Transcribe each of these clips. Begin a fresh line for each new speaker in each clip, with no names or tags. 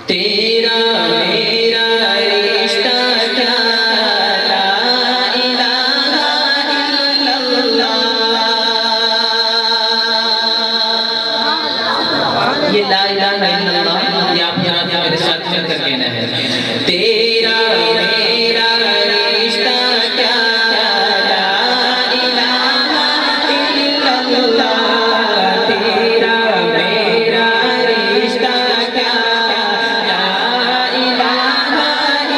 تیرا میرا رشتہ کیا لا الہ الا اللہ. یہ لا الہ الا اللہ یہ آپ میرے ساتھ مل کر کہنا ہے. تیرا میرا رشتہ کیا لا الہ الا اللہ. تیرا میرا رشتہ کیا لا الہ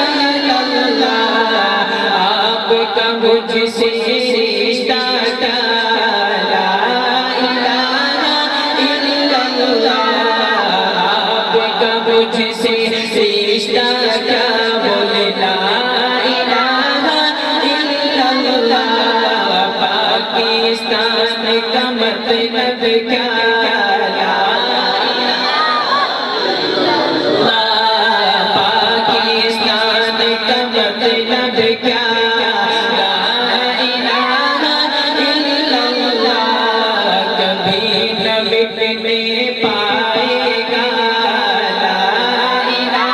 الا اللہ. آپ کا مجھ سے رشتہ کیا لا الہ الا اللہ. آپ کا مجھ سے رشتہ کیا بولے لا الہ الا اللہ. پاکستان کا مطلب کیا لا پاکستان کا مطلب کیا لا الہ الا اللہ. کبھی نہ مٹنے پائے گا لا الہ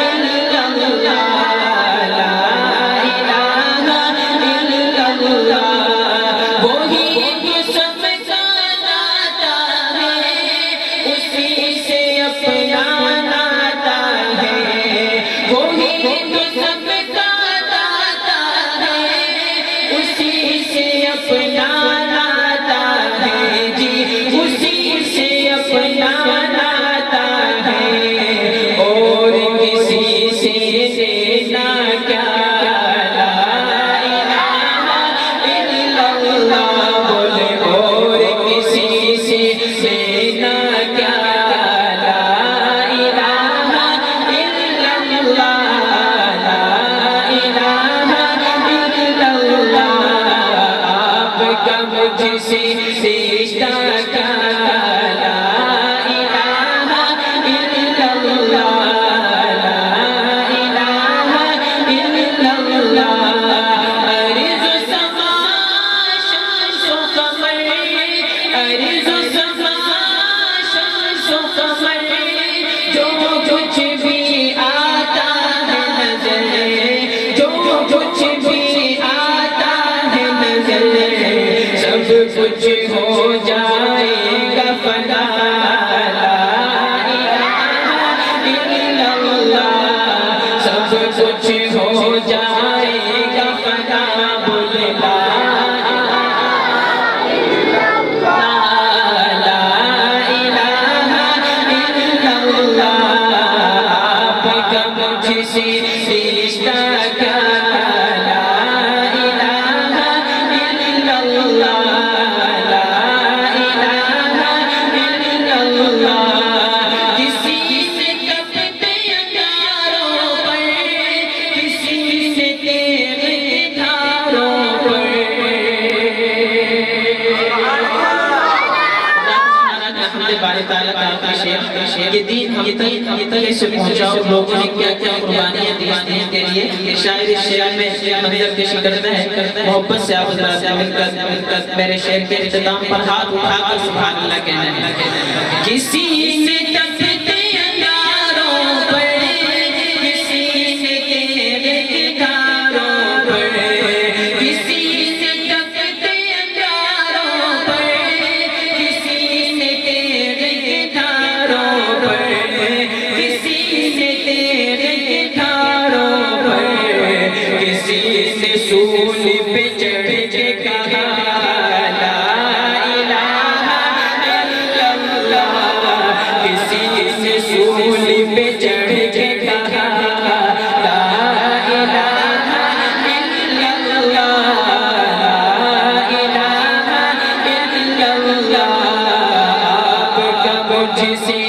الا اللہ. لا الہ الا اللہ. وہی جو سب کا داتا ہے اسی سے اپنا ناتا ہے. وہی جو سب کا داتا ہے اسی سے اپنا ناتا ہے. جی اسی سے اپنا ناتا ہے اور کسی سے لینا کیا لا الہ الا اللہ. بولے اور کسی سے لینا کیا لا الہ الا اللہ. لا الہ الا اللہ. آپ کا مجھ سے رشتہ کیا لا الہ الا اللہ. لا الہ الا اللہ. ارض و سما شمس و قمر ارض و سما شمس و قمر جو کچھ بھی آتا ہے نظر جو کچھ بھی آتا ہے نظر سب کچھ ہو جائے گا فنا. لا الہ الا اللہ. سب کچھ ہو جائے گا فنا. بولے لا لا الہ الا اللہ. آپ کا مجھ سے رشتہ کیا لا الہ الا اللہ. لا الہ الا اللہ. کسی سے تپتے انگاروں پر کسی سے تیغ دھاروں پر. یہ دین ہم تک سے پہنچاؤ. لوگوں نے کیا کیا قربانیاں دی اس دین کے لیے. شاعر اس شعر میں منظر پیش کرتا ہے. محبت سے آپ حضرات سے مل کر میرے شعر کے اختتام پر ہاتھ اٹھا کر سبحان اللہ کہنا ہے. کسی سے تپتے انگاروں پر کسی سے تیغ دھاروں پر. کسی سے تپتے انگاروں پر کسی سے تیغ دھاروں پر. کسی سے تیغ دھاروں پر. کسی نے سول پہ چڑھ کے کہا لا الہ الا اللہ. کسی نے سول پہ چڑھ کے کہا لا الہ الا اللہ. لا الہ الا اللہ. آپ کا مجھ سے